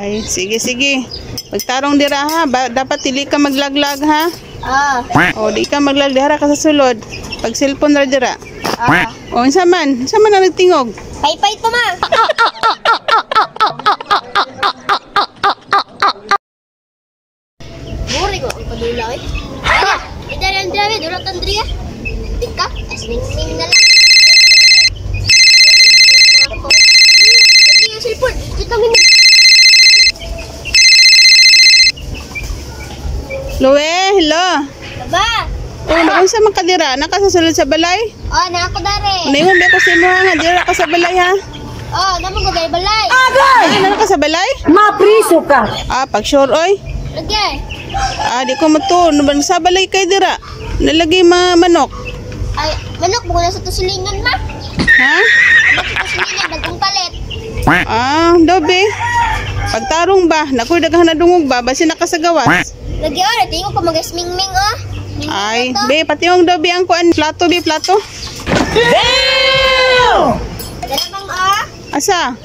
Ay, sige, sige. Pagtarong dira ha, dapat dili ka maglaglag ha. O, di ka maglag dira ka sa sulod. Pag cellphone ra dira. O, unsa man na nagtingog? Pay-pay to ma. Buri ko ang padula eh. Ala, idalan dira dura tandriya. Dika, asning-ning na lang. Yung cellphone, kita mo. Loe, hello. Baba. Unsa man ka dira? Nakasasulod sa balay? Oh, na ako dare. Naingon ba ko sa imo nga dira ka sa balay ha? Oh, namo ko gay balay. Ano ka sa balay? Mapriso ka. Pag sure oy. Lagay. Di ko mato, no sa balay kay dira. Nalagay mga manok. Ay, manok mo na sa tusulingan ma. Ha? Manok sa tusulingan dagong palit. Dobe. Pagtarong ba, nakoy daghan na dungog ba basi nakasagawas. Lagi ora tingo ko magasmingming oh. Ay, be pati yung dobe ang kuan plato be plato. Damn! Dala bang Asa?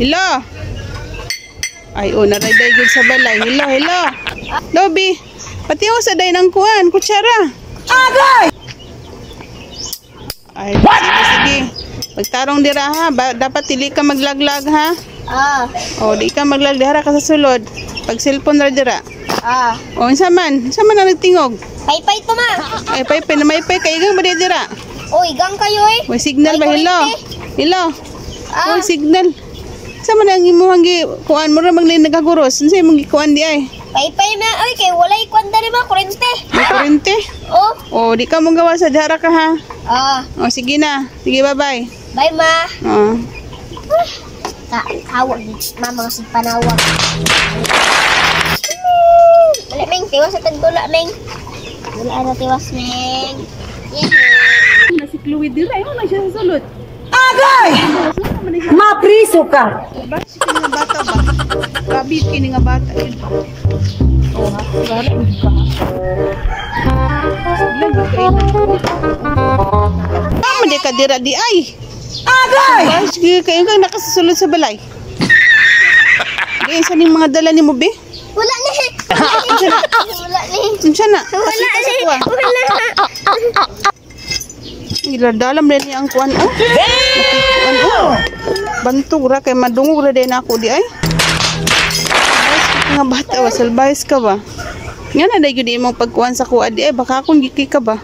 Hello. Ay, naray gud sa balay. Hello. Dobe. Pati yung sa day ng kuan, kutsara. Agay! Ay, sige. Pagtarong dira ha, dapat dili ka maglaglag ha. O, di ka maglag dira ka sa sulod. Pag cellphone ra dira. O, unsa man na nagtingog? Pay-pay to ma. Ay, pay na may pay kay gang ba dira? Oh, igang kayo eh. May signal ba? Hello. May signal. Sa man ang imuhang kuan mo ra maglay nagaguros. Unsay imong gikuan di ay? Pay-pay na ay kay walay kwanta ni ma kurente. May kurente? O, di ka mong gawa sa dara ka ha. O, sige na. Sige, bye-bye. Bye ma. Tawag mama kasi panawag. Wala meng tiwas sa tagdula meng. Wala na tiwas meng. Si Chloe dira, ayaw na siya sa sulod. Agay! Mapriso ka. Ba, si kini nga bata ba? Grabe kini nga bata. Yun ba? Oo ha, wala yun ka ha. Lang ba kayo? Madi ka dira di ay. Agay! Ba, sige kayo kang nakasasulod sa balay. Di, saan yung mga dala ni mo be? Wala ni. Wala ni. Unsa na? Wala ni. Wala. Iladalam rin niya ang kuan oh. Bantura kay madungog ra din ako di ay. Nga bata wa salbahis ka ba? Nga na day gyud imong pagkuan sa kuan di ay baka akong giki ka ba?